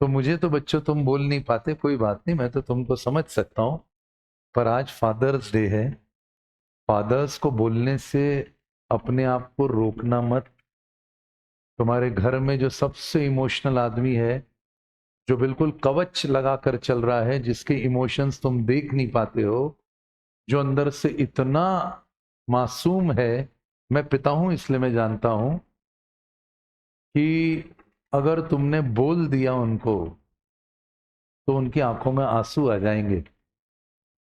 तो मुझे तो बच्चों तुम बोल नहीं पाते, कोई बात नहीं, मैं तो तुमको समझ सकता हूं। पर आज फादर्स डे है। फादर्स को बोलने से अपने आप को रोकना मत। तुम्हारे घर में जो सबसे इमोशनल आदमी है, जो बिल्कुल कवच लगा कर चल रहा है, जिसके इमोशंस तुम देख नहीं पाते हो, जो अंदर से इतना मासूम है। मैं पिता हूं इसलिए मैं जानता हूं कि अगर तुमने बोल दिया उनको तो उनकी आंखों में आंसू आ जाएंगे,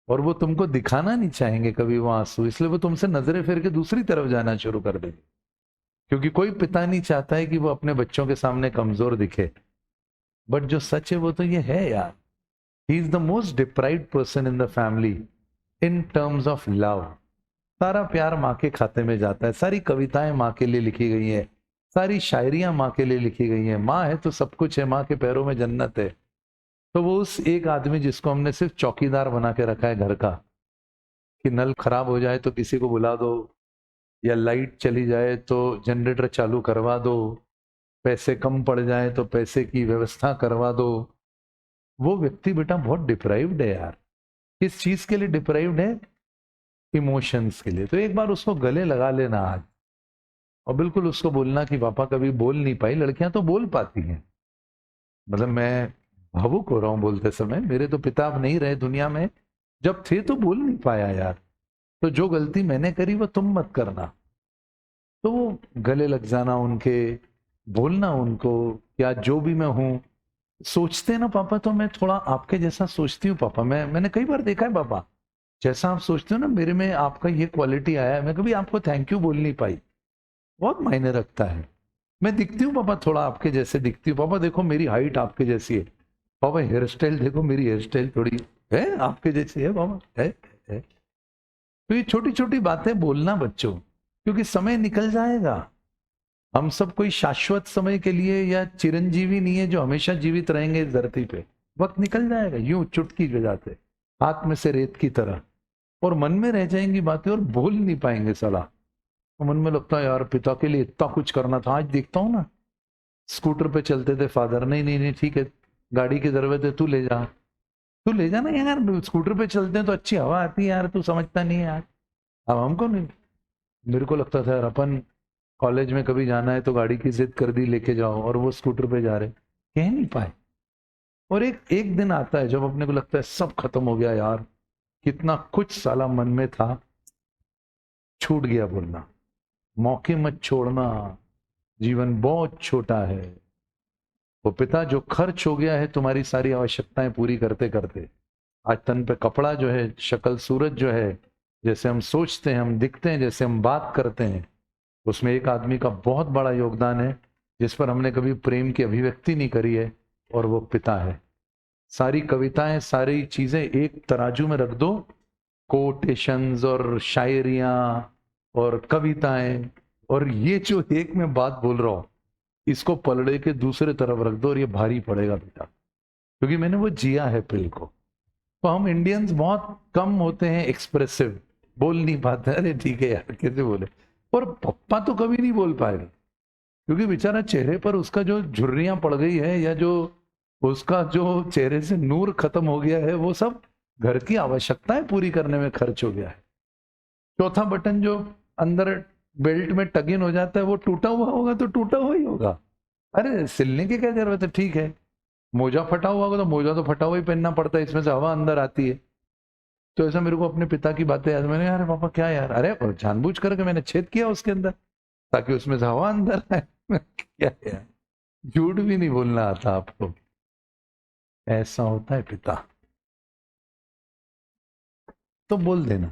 और वो तुमको दिखाना नहीं चाहेंगे कभी वो आंसू, इसलिए वो तुमसे नजरें फेर के दूसरी तरफ जाना शुरू कर देंगे। क्योंकि कोई पिता नहीं चाहता है कि वो अपने बच्चों के सामने कमजोर दिखे। बट जो सच है वो तो ये है यार, he is the most deprived person in the family in terms of love. सारा प्यार माँ के खाते में जाता है, सारी कविताएं माँ के लिए लिखी गई हैं, सारी शायरियां माँ के लिए लिखी गई हैं। माँ है तो सब कुछ है, माँ के पैरों में जन्नत है। तो वो उस एक आदमी जिसको हमने सिर्फ चौकीदार बना के रखा है घर का, कि नल खराब हो जाए तो किसी को बुला दो, या लाइट चली जाए तो जनरेटर चालू करवा दो, पैसे कम पड़ जाए तो पैसे की व्यवस्था करवा दो, वो व्यक्ति बेटा बहुत डिप्राइव्ड है यार। किस चीज के लिए डिप्राइव्ड है? इमोशंस के लिए। तो एक बार उसको गले लगा लेना आज, और बिल्कुल उसको बोलना कि पापा कभी बोल नहीं पाई, लड़कियां तो बोल पाती हैं। मतलब मैं भावुक हो रहा हूं बोलते समय, मेरे तो पिता अब नहीं रहे दुनिया में, जब थे तो बोल नहीं पाया यार। तो जो गलती मैंने करी वो तुम मत करना। तो वो गले लग जाना उनके, बोलना उनको, या जो भी मैं हूं, सोचते हैं ना पापा, तो मैं थोड़ा आपके जैसा सोचती हूँ पापा। मैंने कई बार देखा है पापा, जैसा आप सोचते हो ना मेरे में आपका ये क्वालिटी आया है, मैं कभी आपको थैंक यू बोल नहीं पाई। बहुत मायने रखता है। मैं दिखती हूँ पापा थोड़ा आपके जैसे दिखती हूँ पापा, देखो मेरी हाइट आपके जैसी है पापा, हेयर स्टाइल देखो मेरी हेयर स्टाइल थोड़ी है आपके जैसी है पापा, है। तो ये छोटी छोटी बातें बोलना बच्चों, क्योंकि समय निकल जाएगा। हम सब कोई शाश्वत समय के लिए या चिरंजीवी नहीं है जो हमेशा जीवित रहेंगे इस धरती पे। वक्त निकल जाएगा यूं चुटकी बजाते, हाथ में से रेत की तरह, और मन में रह जाएंगी बातें और बोल नहीं पाएंगे सलाह। तो मन में लगता है यार पिता के लिए इतना कुछ करना था। आज देखता हूं ना, स्कूटर पे चलते थे फादर, नहीं नहीं नहीं ठीक है, गाड़ी की जरूरत है, तू ले जा, तू ले जाना यार, स्कूटर पे चलते हैं तो अच्छी हवा आती है यार, तू समझता नहीं है यार। अब हमको नहीं, मेरे को लगता था यार अपन कॉलेज में कभी जाना है तो गाड़ी की जिद कर दी लेके जाओ, और वो स्कूटर पे जा रहे, कह नहीं पाए। और एक एक दिन आता है जब अपने को लगता है सब खत्म हो गया यार, कितना कुछ साला मन में था, छूट गया बोलना। मौके मत छोड़ना, जीवन बहुत छोटा है। वो पिता जो खर्च हो गया है तुम्हारी सारी आवश्यकताएं पूरी करते करते, आज तन पे कपड़ा जो है, शक्ल सूरत जो है, जैसे हम सोचते हैं, हम दिखते हैं, जैसे हम बात करते हैं, उसमें एक आदमी का बहुत बड़ा योगदान है जिस पर हमने कभी प्रेम की अभिव्यक्ति नहीं करी है, और वो पिता है। सारी कविताएं, सारी चीजें एक तराजू में रख दो, कोटेशंस और शायरियां और कविताएं, और ये जो एक मैं बात बोल रहा हूं, इसको पलड़े के दूसरे तरफ रख दो, और ये भारी पड़ेगा बेटा, क्योंकि मैंने वो जिया है प्रिल को। तो हम इंडियंस बहुत कम होते हैं एक्सप्रेसिव, बोल नहीं पाते, अरे ठीक है यार कैसे बोले। और पप्पा तो कभी नहीं बोल पाएगा, क्योंकि बेचारा चेहरे पर उसका जो झुर्रियां पड़ गई है, या जो उसका जो चेहरे से नूर खत्म हो गया है, वो सब घर की आवश्यकताएं पूरी करने में खर्च हो गया है। चौथा बटन जो अंदर बेल्ट में टग इन हो जाता है, वो टूटा हुआ होगा तो टूटा हुआ ही होगा, अरे सिलने की क्या जरूरत है, ठीक है। मोजा फटा हुआ होगा तो मोजा तो फटा हुआ ही पहनना पड़ता है, इसमें से हवा अंदर आती है। तो ऐसा मेरे को अपने पिता की बातें याद, मैंने यार पापा क्या यार, अरे जानबूझ करके मैंने छेद किया उसके अंदर ताकि उसमें से हवा अंदर आए। क्या यार, झूठ भी नहीं बोलना आता आपको, ऐसा होता है पिता। तो बोल देना,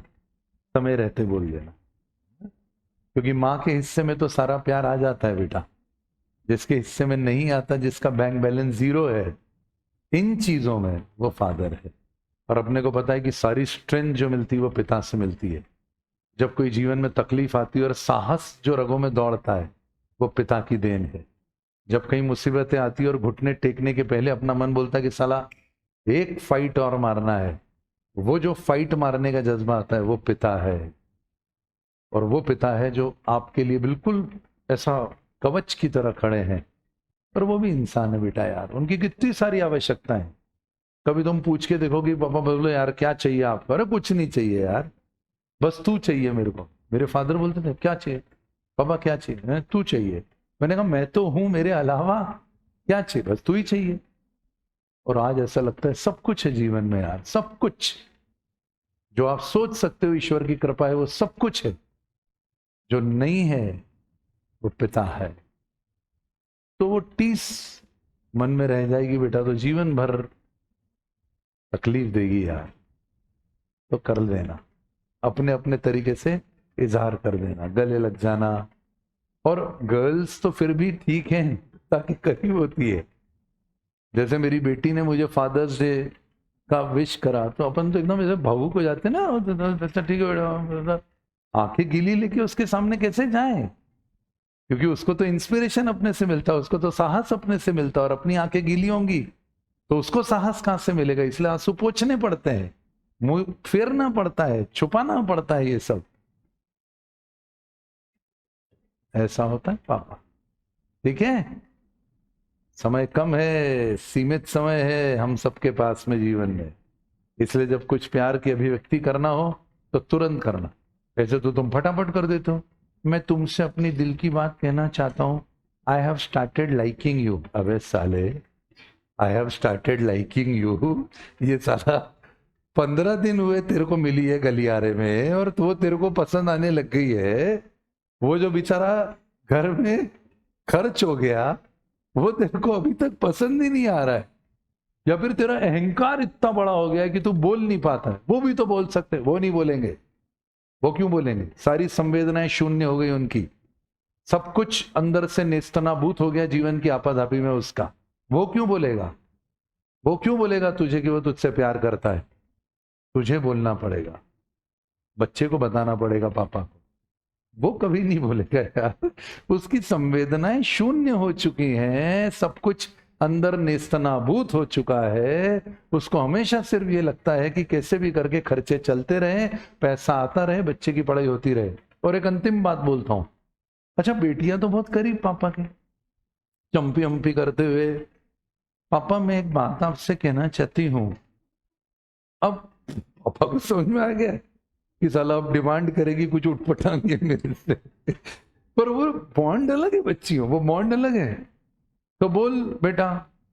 समय रहते बोल देना, क्योंकि माँ के हिस्से में तो सारा प्यार आ जाता है बेटा, जिसके हिस्से में नहीं आता, जिसका बैंक बैलेंस जीरो है इन चीजों में, वो फादर है। और अपने को पता है कि सारी स्ट्रेंथ जो मिलती है वो पिता से मिलती है। जब कोई जीवन में तकलीफ आती है और साहस जो रगों में दौड़ता है, वो पिता की देन है। जब कहीं मुसीबतें आती है और घुटने टेकने के पहले अपना मन बोलता है कि साला एक फाइट और मारना है, वो जो फाइट मारने का जज्बा आता है वो पिता है। और वो पिता है जो आपके लिए बिल्कुल ऐसा कवच की तरह खड़े हैं, पर वो भी इंसान है बेटा यार, उनकी कितनी सारी आवश्यकताएं। कभी तुम पूछ के देखो कि पापा बोलो यार क्या चाहिए आपको, अरे कुछ नहीं चाहिए यार, बस तू चाहिए मेरे को। मेरे फादर बोलते थे क्या चाहिए पापा, क्या चाहिए, तू चाहिए। मैंने कहा मैं तो हूं, मेरे अलावा क्या चाहिए, बस तू ही चाहिए। और आज ऐसा लगता है सब कुछ है जीवन में यार, सब कुछ जो आप सोच सकते हो ईश्वर की कृपा है वो सब कुछ है, जो नहीं है वो पिता है। तो वो टीस मन में रह जाएगी बेटा, तो जीवन भर तकलीफ देगी यार। तो कर देना, अपने अपने तरीके से इजहार कर देना, गले लग जाना। और गर्ल्स तो फिर भी ठीक है, ताकि करीब होती है। जैसे मेरी बेटी ने मुझे फादर्स डे का विश करा, तो अपन तो एकदम ऐसे भावुक हो जाते ना, अच्छा ठीक है बेटा, आंखें गीली लेके उसके सामने कैसे जाएं, क्योंकि उसको तो इंस्पिरेशन अपने से मिलता है, उसको तो साहस अपने से मिलता है, और अपनी आंखें गीली होंगी तो उसको साहस कहां से मिलेगा। इसलिए आंसू पोंछने पड़ते हैं, मुंह फेरना पड़ता है, छुपाना पड़ता है, ये सब ऐसा होता है पापा। ठीक है, समय कम है, सीमित समय है हम सबके पास में जीवन में, इसलिए जब कुछ प्यार की अभिव्यक्ति करना हो तो तुरंत करना। ऐसे तो तुम फटाफट कर देते हो। मैं तुमसे अपनी दिल की बात कहना चाहता हूं, I have started liking you. अबे साले, I have started liking you, ये साला 15 दिन हुए तेरे को मिली है गलियारे में, और वो तेरे को पसंद आने लग गई है। वो जो बेचारा घर में खर्च हो गया वो तेरे को अभी तक पसंद ही नहीं आ रहा है, या फिर तेरा अहंकार इतना बड़ा हो गया है कि तू बोल नहीं पाता है। वो भी तो बोल सकते, वो नहीं बोलेंगे। वो क्यों बोलेंगे, सारी संवेदनाएं शून्य हो गई उनकी, सब कुछ अंदर से नेस्तनाबूत हो गया जीवन की आपाधापी में उसका। वो क्यों बोलेगा, वो क्यों बोलेगा तुझे कि वो तुझसे प्यार करता है। तुझे बोलना पड़ेगा, बच्चे को बताना पड़ेगा पापा को, वो कभी नहीं बोलेगा यार। उसकी संवेदनाएं शून्य हो चुकी हैं, सब कुछ अंदर नेस्तनाबूत हो चुका है। उसको हमेशा सिर्फ ये लगता है कि कैसे भी करके खर्चे चलते रहे, पैसा आता रहे, बच्चे की पढ़ाई होती रहे। और एक अंतिम बात बोलता हूं, अच्छा बेटियां तो बहुत करीब पापा के, चंपी अम्पी करते हुए, पापा मैं एक बात आपसे कहना चाहती हूं। अब पापा को समझ में आ गया कि साला अब डिमांड करेगी, कुछ उठपटांगे मेरे से। पर वो बॉन्ड अलग है बच्चियों, वो बॉन्ड अलग है। तो बोल बेटा,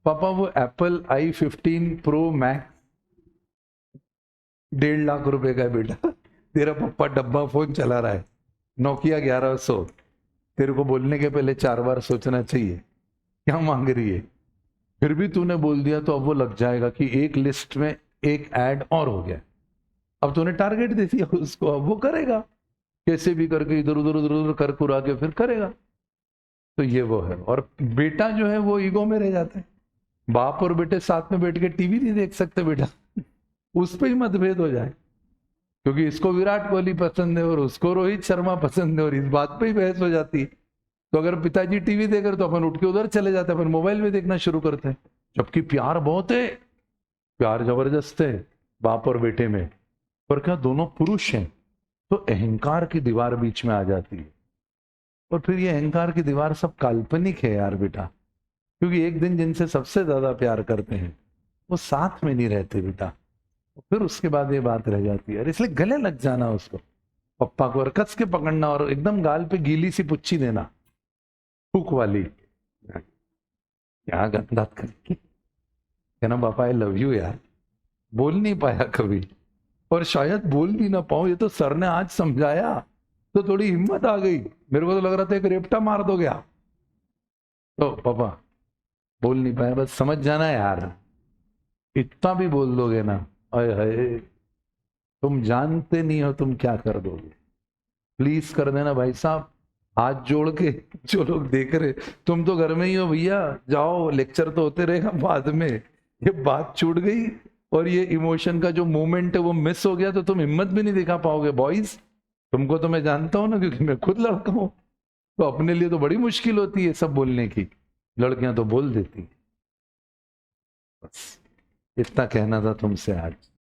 पापा वो Apple i15 pro max 1.5 lakh रुपए का है बेटा, तेरा पप्पा डब्बा फोन चला रहा है, नोकिया 1100। तेरे को बोलने के पहले 4 बार सोचना चाहिए क्या मांग रही है। फिर भी तूने बोल दिया तो अब वो लग जाएगा कि एक लिस्ट में एक ऐड और हो गया, अब तूने टारगेट दे दिया उसको, अब वो करेगा कैसे भी करके, इधर उधर उधर उधर कर कुरा के फिर करेगा। तो ये वो है। और बेटा जो है वो ईगो में रह जाते हैं, बाप और बेटे साथ में बैठ के टीवी नहीं देख सकते बेटा, उस पर ही मतभेद हो जाए, क्योंकि इसको विराट कोहली पसंद है और उसको रोहित शर्मा पसंद है, और इस बात पे ही बहस हो जाती है। तो अगर पिताजी टीवी देख रहे तो अपन उठ के उधर चले जाते हैं, अपन मोबाइल में देखना शुरू करते हैं। जबकि प्यार बहुत है, प्यार जबरदस्त है बाप और बेटे में, पर क्या दोनों पुरुष हैं तो अहंकार की दीवार बीच में आ जाती है। और फिर ये अहंकार की दीवार सब काल्पनिक है यार बेटा, क्योंकि एक दिन जिनसे सबसे ज्यादा प्यार करते हैं वो साथ में नहीं रहते बेटा, फिर उसके बाद ये बात रह जाती है। इसलिए गले लग जाना उसको, पप्पा को, और कस के पकड़ना, और एकदम गाल पे गीली सी पुच्ची देना, फूक वाली, क्या गंदा करके कहना पापा आई लव यू यार। बोल नहीं पाया कभी, और शायद बोल भी ना पाऊं, ये तो सर ने आज समझाया तो थोड़ी हिम्मत आ गई। मेरे को तो लग रहा था एक रेपटा मार दो गया। तो पापा बोल नहीं पाया, बस समझ जाना यार, इतना भी बोल दोगे ना, अरे हाय, तुम जानते नहीं हो तुम क्या कर दोगे। प्लीज कर देना भाई साहब, हाथ जोड़ के। जो लोग देख रहे, तुम तो घर में ही हो भैया, जाओ, लेक्चर तो होते रहेगा बाद में। ये बात छूट गई और ये इमोशन का जो मोमेंट है वो मिस हो गया, तो तुम हिम्मत भी नहीं दिखा पाओगे बॉयज। तुमको तो मैं जानता हूं ना, क्योंकि मैं खुद लड़का हूं, तो अपने लिए तो बड़ी मुश्किल होती है सब बोलने की, लड़कियां तो बोल देती। बस इतना कहना था तुमसे आज।